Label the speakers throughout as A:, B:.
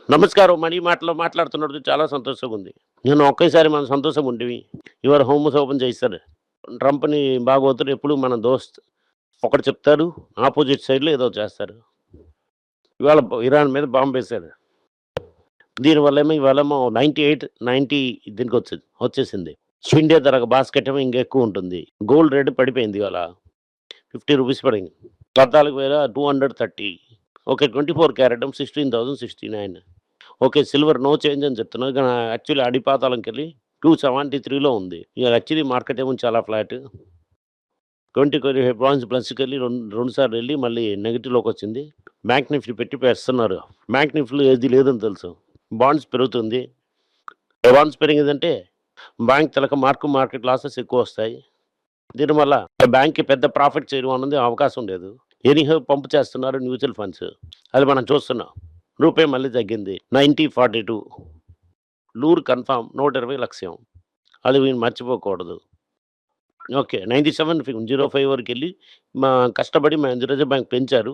A: నమస్కారం. మనీ మాటలో మాట్లాడుతున్నప్పుడు చాలా సంతోషంగా ఉంది. నేను ఒకేసారి మనం సంతోషంగా ఉంటివి. యువర్ హోమ్స్ ఓపెన్ చేయిస్తారు. ట్రంప్‌ని బాగోతులు ఎప్పుడు మన దోస్త్ ఒకటి చెప్తారు. ఆపోజిట్ సైడ్‌లో ఏదో చేస్తారు. ఇవాళ ఇరాన్ మీద బాంబేశారు. దీనివల్లేమో ఇవాళేమో 98, 90 వచ్చేసింది. ఇండియా ధర బాస్కెట్ ఏమో ఇంకెక్కువ ఉంటుంది. గోల్డ్ రేట్ పడిపోయింది ఇవాళ. ₹50 పడింది. 14,230. Okay. 24 carat 16,069. Okay. Silver no change అని చెప్తున్నారు. కానీ యాక్చువల్లీ అడిపాతాళంకెళ్ళి 273లో ఉంది. ఇక యాక్చువల్లీ మార్కెట్ ఏమో చాలా ఫ్లాట్. 20 పాయింట్స్ ప్లస్‌కెళ్ళి 2 సార్లు ఎళ్లి మళ్ళీ నెగెటివ్‌లోకొచ్చింది. బ్యాంక్ నిఫ్టీ పెట్టి పేస్తున్నారు. బ్యాంక్ నిఫ్టీలో ఏది లేదని తెలుసు. బాండ్స్ పెరుగుతుంది. బాండ్స్ పెరిగిందంటే బ్యాంక్ తలక మార్కెట్ లాసెస్ ఎక్కువొస్తాయి. దీనివల్ల బ్యాంక్‌కి పెద్ద ప్రాఫిట్ చేయడం అన్నది అవకాశం లేదు. ఎనీహౌ పంప్ చేస్తున్నారు మ్యూచువల్ ఫండ్స్. అది మనం చూస్తున్నాం. రూపాయి మళ్ళీ తగ్గింది. 90.42 లూర్ కన్ఫర్మ్ 120 లక్ష్యం. అది వీళ్ళు మర్చిపోకూడదు. ఓకే. 97.05 వరకెళ్ళి కష్టపడి రిజర్వ్ బ్యాంక్ పెంచారు.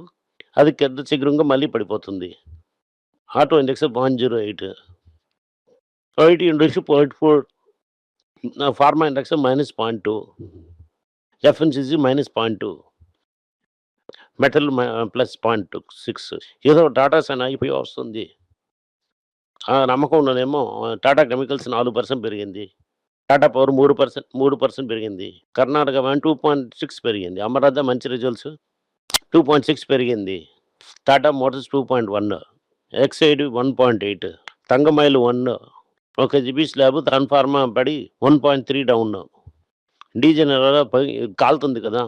A: అది కింద శీఘ్రంగా మళ్ళీ పడిపోతుంది. Auto index 0.08. IT index 0.4. Pharma index -0.2. FMCG -0.2. Metal +0.6. ఏదో టాటా సన్ ఐపీఓ వస్తుంది. ఆ నమ్మకంలోనేమో టాటా కెమికల్స్ 4% పెరిగింది. టాటా పవర్ 3% పెరిగింది. కర్ణాటక 2.6 పెరిగింది. అమరావతి మంచి రిజల్ట్స్ 2.6 పెరిగింది. Tata Motors 2.1. Exide 1.8. తంగమైలు 1. Okay. GB slab తాన్ ఫార్మా పడి 1.3 డౌన్. డీజిల్ కాలుతుంది కదా!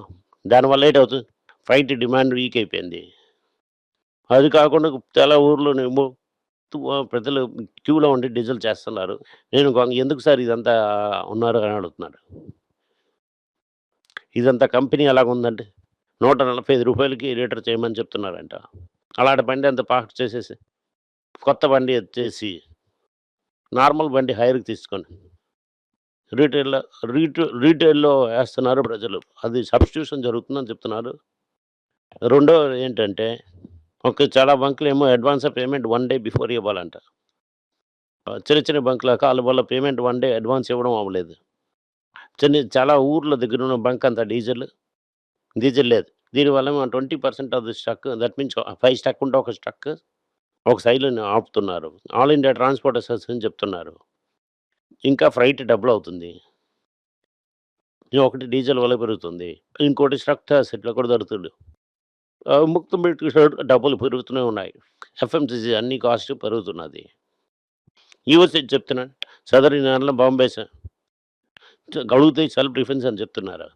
A: దానివల్ల ఏటవుతుంది? ఫ్లైట్ డిమాండ్ వీక్ అయిపోయింది. అది కాకుండా చాలా ఊర్లోనేమో ప్రజలు క్యూలో ఉండి డీజిల్ చేస్తున్నారు. నేను ఎందుకు సార్ ఇదంతా ఉన్నారు అని అడుగుతున్నాడు. ఇదంతా కంపెనీ ఎలాగుందంటే ₹145కి లీటర్ చేయమని చెప్తున్నారంట. అలాంటి బండి అంత పార్క్ చేసేసి కొత్త బండి వచ్చేసి నార్మల్ బండి హైర్‌కి తీసుకొని రీటైల్‌లో ఏస్తున్నారు ప్రజలు. అది సబ్‌స్టిట్యూషన్ జరుగుతుందని చెప్తున్నారు. రెండోది ఏంటంటే ఓకే. చాలా బంకులేమో అడ్వాన్స్ పేమెంట్ 1 డే బిఫోర్ ఇవ్వాలంట. చిన్న చిన్న బంకులకి వాళ్ళ పేమెంట్ 1 డే అడ్వాన్స్ ఇవ్వడం అవ్వలేదు. చాలా ఊర్ల దగ్గర ఉన్న బంక్ అంతా డీజిల్ లేదు. దీనివల్లేమో 20% of the stuck that means 5 stuck ఉంటే ఒక స్టక్ ఒక సైడ్‌లోనే ఆపుతున్నారు. ఆల్ ఇండియా ట్రాన్స్‌పోర్ట్ అసోసియేషన్ చెప్తున్నారు. ఇంకా ఫ్రైట్ డబుల్ అవుతుంది. ఒకటి డీజిల్ వల్ల పెరుగుతుంది. ఇంకోటి స్ట్రక్ అసెట్‌లో కూడా దొరుకుతుంది. మొత్తం పెట్టి డబ్బులు పెరుగుతూనే ఉన్నాయి. ఎఫ్ఎంసీజీ అన్ని కాస్ట్ పెరుగుతున్నది. యూఎస్ఏ చెప్తున్నాను. సదరన్ ఇరాన్‌లో బాంబేస్ గలుగుతాయి సెల్ఫ్ డిఫెన్స్ అని చెప్తున్నారు.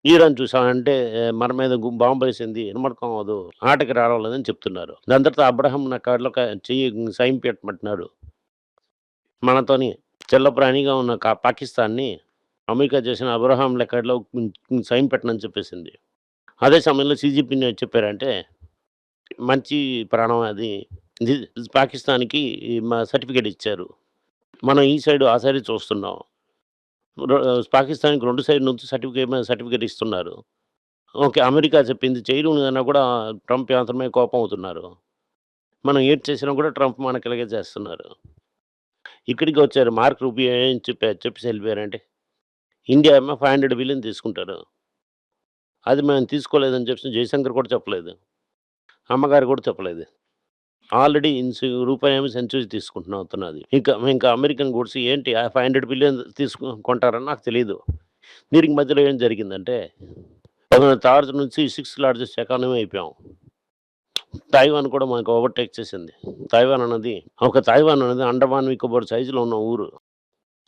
A: ఇరాన్ చూసామంటే మన మీద బాంబేసింది వినమడకం అవ్వదు. ఆటకి రావాలని చెప్తున్నారు. దాని తర్వాత అబ్రహాం నా కాడిలో చెయ్యి సైన్ పెట్టమంటున్నాడు. మనతోని చెల్లప్రాణిగా ఉన్న పాకిస్తాన్‌ని అమెరికా చేసిన అబ్రహాం లెక్కడలో సైన్ పెట్టనని చెప్పేసింది. అదే సమయంలో సీజీపీని చెప్పారంటే మంచి ప్రాణం అది. పాకిస్తాన్‌కి సర్టిఫికేట్ ఇచ్చారు. మనం ఈ సైడ్, ఆ సైడ్ చూస్తున్నాం. పాకిస్తాన్‌కి 2 సైడ్ నుంచి సర్టిఫికేట్ ఇస్తున్నారు. ఓకే. అమెరికా చెప్పింది చేయడం అన్నా కూడా ట్రంప్ మాత్రమే కోపం అవుతున్నారు. మనం ఏది చేసినా కూడా ట్రంప్ మనకి ఇలాగే చేస్తున్నారు. ఇక్కడికి వచ్చారు మార్క్ రూబియో ఏం చెప్పేసి వెళ్ళిపోయారంటే ఇండియా ఏమో 500 బిలియన్ తీసుకుంటారు. అది మేము తీసుకోలేదని చెప్పేసి జయశంకర్ కూడా చెప్పలేదు. అమ్మగారు కూడా చెప్పలేదు. ఆల్రెడీ రూపాయేమో సెంచరీ తీసుకుంటున్నాం అవుతున్నది. ఇంకా అమెరికన్ గూడ్స్ ఏంటి 500 బిలియన్ కొంటారని నాకు తెలీదు. దీనికి మధ్యలో ఏం జరిగిందంటే థర్డ్ నుంచి 6th లార్జెస్ట్ ఎకానమీ అయిపోయాం. తైవాన్ కూడా మనకు ఓవర్‌టేక్ చేసింది. తైవాన్ అనేది అండమాన్ నికోబార్ సైజులో ఉన్న ఊరు.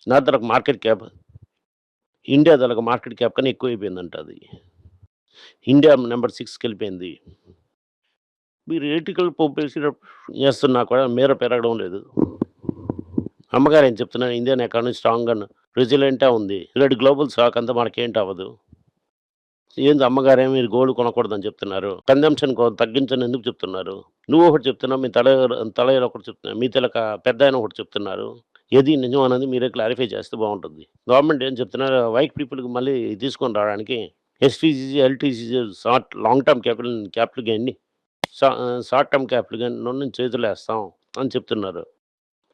A: దానికి మార్కెట్ క్యాప్ ఇండియా తాలూకా మార్కెట్ క్యాప్ కన్నా ఎక్కువైపోయిందంట అది. ఇండియా నంబర్ 6కెళ్ళిపోయింది. మీరు ఎలక్ట్రికల్ చేస్తున్నా కూడా మేర పెరగడం లేదు. అమ్మగారు ఏం చెప్తున్నారు ఇండియన్ ఎకానమీ స్ట్రాంగ్ అండ్ రెసిలెంట్‌గా ఉంది. ఇలాంటి గ్లోబల్ షాక్ అంతా మనకేంటి అవ్వదు. ఏంది అమ్మగారేమో మీరు గోల్డ్ కొనకూడదని చెప్తున్నారు. కన్జంప్షన్ తగ్గించని ఎందుకు చెప్తున్నారు? నువ్వు ఒకటి చెప్తున్నావు. మీ తలయ్య ఒకటి చెప్తున్నారు. మీ పెద్దాయన ఒకటి చెప్తున్నారు. ఏది నిజం అన్నది మీరే క్లారిఫై చేస్తే బావుంటుంది. గవర్నమెంట్ ఏం చెప్తున్నారు వైట్ పీపుల్‌కి మళ్ళీ తీసుకొని రావడానికి STCG, LTCG long term capital గెయిన్‌ని షార్ట్ టర్మ్ క్యాపిటల్ గెయిన్ చేతులేస్తాం. అని చెప్తున్నారు.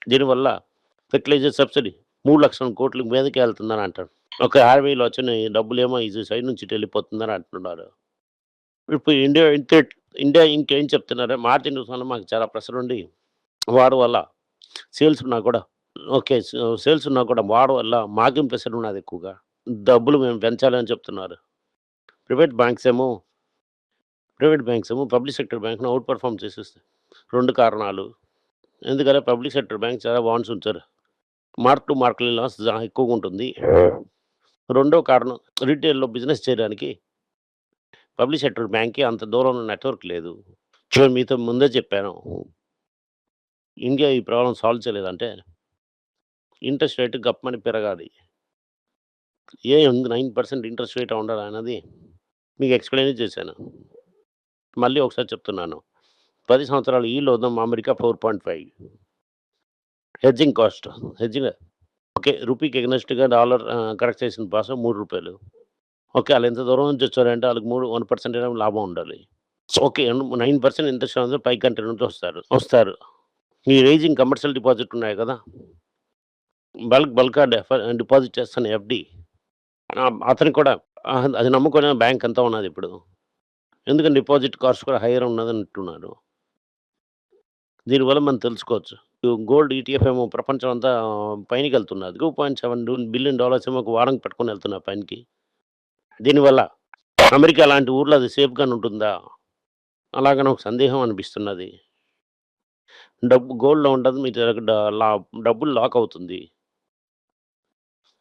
A: దీనివల్ల ఫెర్టిలైజర్ సబ్సిడీ 3,00,000 కోట్ల మీదకే వెళ్తుందని అంటారు. ఒక 50,000 వచ్చిన డబ్బులేమో ఈ సైడ్ నుంచి ఇటు వెళ్ళిపోతుందని అంటున్నారు. ఇప్పుడు ఇండియా ఇంకేం చెప్తున్నారు, మారుతి న్యూస్ వల్ల మాకు చాలా ప్రెషర్ ఉండి, వాడి వల్ల సేల్స్ ఉన్నా కూడా ఓకే. సేల్స్ ఉన్నా కూడా వాడి వల్ల మాకేం ప్రెషర్ ఉన్నది ఎక్కువగా. డబ్బులు మేము పెంచాలని చెప్తున్నారు. ప్రైవేట్ బ్యాంక్స్ ఏమో పబ్లిక్ సెక్టర్ బ్యాంక్‌ని ఔట్ పెర్ఫార్మ్ చేసేస్తాయి. 2 కారణాలు. ఎందుకంటే పబ్లిక్ సెక్టర్ బ్యాంక్ చాలా బాండ్స్ ఉంచారు. మార్క్ టు మార్కెట్ లాస్ ఎక్కువగా ఉంటుంది. రెండో కారణం, రిటైల్‌లో బిజినెస్ చేయడానికి పబ్లిక్ సెక్టర్ బ్యాంక్‌కి అంత దూరంలో నెట్వర్క్ లేదు. నేను మీతో ముందే చెప్పాను. ఇండియా ఈ ప్రాబ్లమ్ సాల్వ్ చేయలేదంటే ఇంట్రెస్ట్ రేట్ గప్పమని పెరగాలి. 9% ఇంట్రెస్ట్ రేట్ ఉండాలన్నది మీకు ఎక్స్‌ప్లెయిన్ చేశాను. మళ్ళీ ఒకసారి చెప్తున్నాను. 10 సంవత్సరాలు ఈల్డ్ వద్దాం అమెరికా 4.5. Hedging okay. రూపీకి ఎగనెస్ట్‌గా డాలర్ కరెక్ట్ చేసిన భాష రూ. 3. ఓకే. ఆళ్ళు ఎంత దూరం నుంచి వచ్చారంటే ఆళ్ళకి 1% అయినా లాభం ఉండాలి. ఓకే. 9% ఇంట్రెస్ట్ ఉంది. పై కంట్రీ నుంచి వస్తారు. ఈ రైజింగ్ కమర్షియల్ డిపాజిట్ ఉన్నాయి కదా! బల్క్‌గా డిపాజిట్ చేస్తున్న ఎఫ్‌డి. అతనికి కూడా అది నమ్ముకునే బ్యాంక్ అంతా ఉన్నదిప్పుడు. ఎందుకంటే డిపాజిట్ కాస్ట్ కూడా హైయర్ ఉన్నదంటున్నారు. దీనివల్ల మనం తెలుసుకోవచ్చు. గోల్డ్ ఈటీఎఫ్ ఏమో ప్రపంచం అంతా పైనకెళ్తున్నది. $2.7 బిలియన్ ఏమో ఒక వారంకి పట్టుకొని వెళ్తున్నారు పైనకి. దీనివల్ల అమెరికా లాంటి ఊర్లో అది సేఫ్‌గానే ఉంటుందా? అలాగని ఒక సందేహం అనిపిస్తున్నది. గోల్డ్‌లో ఉండదు. మీ దగ్గర డబ్బులు లాక్ అవుతుంది.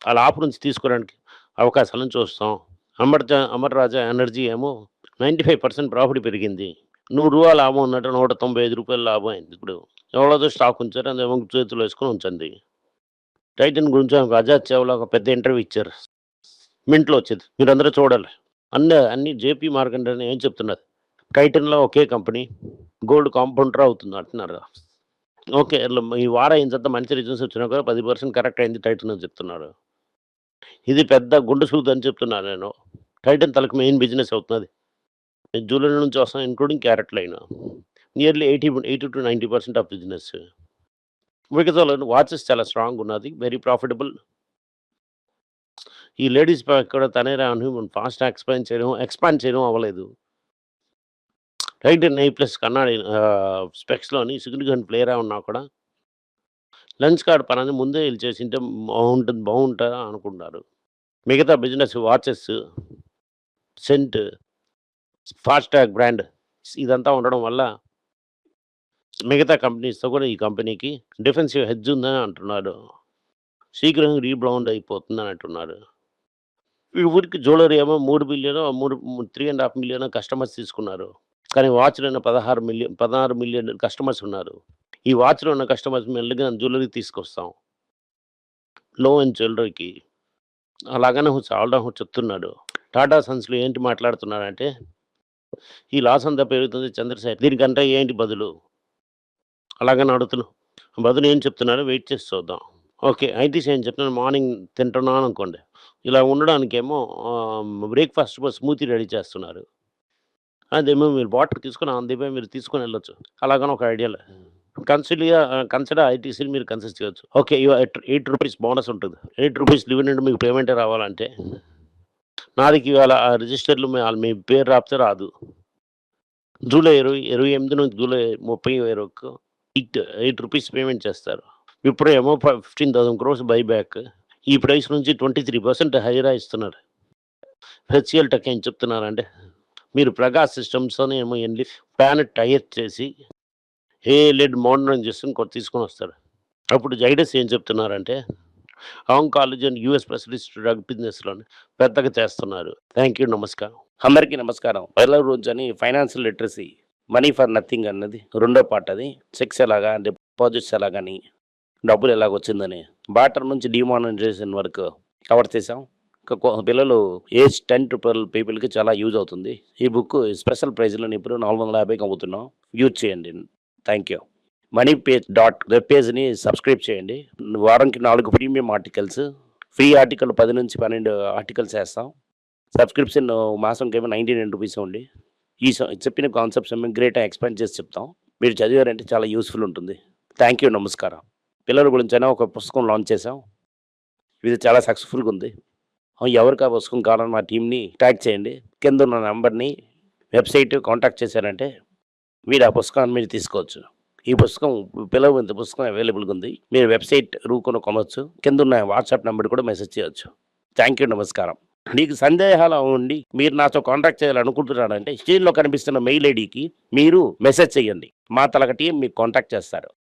A: ఆ లాప్ నుంచి తీసుకోవడానికి అవకాశాలను చూస్తాం. అమర్ రాజా ఎనర్జీ ఏమో 95% ప్రాఫిట్ పెరిగింది. రూ. 100 లాభం ఉన్నట్టు రూ. 195 లాభం అయింది ఇప్పుడు. ఎవరిదో స్టాక్ ఉంచారు. అదేమో చేతిలో వేసుకొని ఉంచండి. టైటాన్ గురించి అజాద్ చావ్లా ఒక పెద్ద ఇంటర్వ్యూ ఇచ్చారు. మింట్‌లో వచ్చేది. మీరందరూ చూడాలి. అన్ని జేపీ మార్కెట్ అని ఏం చెప్తున్నారు. టైటాన్‌లో ఒకే కంపెనీ గోల్డ్ కాంపౌండర్ అవుతుంది అంటున్నారు. ఓకే. ఈ వారం అయిన తర్వాత మంచి రిజల్ట్స్ వచ్చినా కూడా 10% కరెక్ట్ అయింది టైటాన్ అని చెప్తున్నారు. ఇది పెద్ద గుండు సూది అని చెప్తున్నాను నేను. టైటాన్ తలకు మెయిన్ బిజినెస్ అవుతున్నది. జ్యువెలరీ నుంచి వస్తాం including CaratLane. Nearly 80-90% of business. మిగతాలో వాచెస్ చాలా స్ట్రాంగ్ ఉన్నది. Very profitable. ఈ లేడీస్ కూడా తనే రాను ఫాస్ట్ ఎక్స్పాండ్ చేయడం అవ్వలేదు. టైటాన్ ఐ+ కన్నాడి స్పెక్స్‌లోని సిగ్నిఫికెంట్ ప్లేయరే ఉన్నా కూడా లెన్స్ కార్డ్ పని ముందే వీళ్ళు చేసింటే బాగుంటదా అనుకున్నారు. మిగతా business watches, scent, FASTag brand ఇదంతా ఉండడం వల్ల మిగతా కంపెనీస్‌తో కూడా ఈ కంపెనీకి డిఫెన్సివ్ హెడ్జ్ ఉందని అంటున్నారు. శీఘ్రంగా రీబౌండ్ అయిపోతుందని అంటున్నారు. ఈ ఊరికి జ్యువెలరీ ఏమో 3,500,000 మిలియన్ కస్టమర్స్ తీసుకున్నారు. కానీ వాచ్‌లోనే 16 మిలియన్ కస్టమర్స్ ఉన్నారు. ఈ వాచ్‌లో ఉన్న కస్టమర్స్ మెల్లిగా జ్యువెలరీ తీసుకొస్తాం. లో ఎండ్ జ్యువెలరీకి. అలాగనే చాలా చెప్తున్నాడు. టాటా సన్స్‌లో ఏంటి మాట్లాడుతున్నాడంటే, ఈ లాస్ అంతా పెరుగుతుంది చంద్రశేఖర్. దీనికంటే ఏంటి బదులు? అలాగని అడుగుతున్నాం. బదులు ఏం చెప్తున్నారో వెయిట్ చేసి చూద్దాం. ఓకే. ఐటీసీ ఏం చెప్తున్నాను, మార్నింగ్ తింటున్నాను అనుకోండి. ఇలా ఉండడానికేమో బ్రేక్‌ఫాస్ట్ స్మూతీ రెడీ చేస్తున్నారు. అదేమో మీరు వాటర్ తీసుకొని ఆన్ ది వే మీరు తీసుకొని వెళ్ళొచ్చు. అలాగని ఒక ఐడియాలో కన్సిడర్ ఐటీసీని మీరు కన్సిడర్ చేయొచ్చు. ఓకే. రూ. 8 బోనస్ ఉంటుంది. రూ. 8 డివిడెండ్ మీకు పేమెంటే రావాలంటే, నాదికి ఇవాళ రిజిస్టర్‌లో మీ పేరు రాపితే రాదు. జూలై 28 నుంచి జూలై 30 వరకు రూ. 8 పేమెంట్ చేస్తారు. ఇప్పుడు ఏమో 15,000 క్రోర్స్ బైబ్యాక్. ఈ ప్రైస్ నుంచి 23% హైరా ఇస్తున్నారు. హెచ్‌సిఎల్ టెక్ ఏం చెప్తున్నారంటే, మీరు ప్రకాష్ సిస్టమ్స్‌తోని ఏమో ప్లానెట్ టైఅప్ చేసి లెడ్ మోడర్నైజేషన్ తీసుకొని వస్తారు. అప్పుడు జైడస్ ఏం చెప్తున్నారంటే, oncology and US specialist drug బిజినెస్‌లోని పెద్దగా చేస్తున్నారు. Thank you. నమస్కారం.
B: అందరికీ నమస్కారం. రోజు అని financial literacy money for nothing అన్నది రెండో పార్ట్. అది చెక్స్ ఎలాగా, డిపాజిట్స్ ఎలాగని, డబ్బులు ఎలాగొచ్చిందని, బార్టర్ నుంచి డిమానిటైజేషన్ వరకు కవర్ చేసాం. పిల్లలు ఏజ్ 10 to 12 పీపుల్కి చాలా యూజ్ అవుతుంది. ఈ బుక్ స్పెషల్ ప్రైజ్లో ఇప్పుడు 450కి అమ్ముతున్నాం. యూజ్ చేయండి. Thank you. వెబ్ పేజ్ని సబ్స్క్రైబ్ చేయండి. వారానికి 4 ప్రీమియం ఆర్టికల్స్, ఫ్రీ ఆర్టికల్ 10 నుంచి 12 ఆర్టికల్స్ వేస్తాం. సబ్స్క్రిప్షన్ మాసంకేమో ₹99 ఉంది. చెప్పిన కాన్సెప్ట్స్ ఏమో గ్రేట్‌గా ఎక్స్‌ప్లెయిన్ చేసి చెప్తాం. మీరు చదివారంటే చాలా యూస్‌ఫుల్ ఉంటుంది. థ్యాంక్ యూ, నమస్కారం. పిల్లల గురించైనా ఒక పుస్తకం లాంచ్ చేసాం. ఇది చాలా సక్సెస్ఫుల్గా ఉంది. ఎవరికి ఆ పుస్తకం కావాలని మా టీంని ట్యాగ్ చేయండి. కింద ఉన్న నెంబర్ని వెబ్సైట్ కాంటాక్ట్ చేశారంటే మీరు ఆ పుస్తకాన్ని మీరు తీసుకోవచ్చు. ఈ పుస్తకం పిల్లల ఇంత పుస్తకం అవైలబుల్గా ఉంది. మీరు వెబ్సైట్ రూకొని కొనవచ్చు. కింద ఉన్న వాట్సాప్ నెంబర్ కూడా మెసేజ్ చేయొచ్చు. థ్యాంక్ యూ, నమస్కారం. మీకు సందేహాలు ఉండి మీరు నాతో కాంటాక్ట్ చేయాలనుకుంటున్నారంటే స్క్రీన్లో కనిపిస్తున్న మెయిల్ ఐడికి మీరు మెసేజ్ చేయండి. మా తలక టీం మీకు కాంటాక్ట్ చేస్తారు.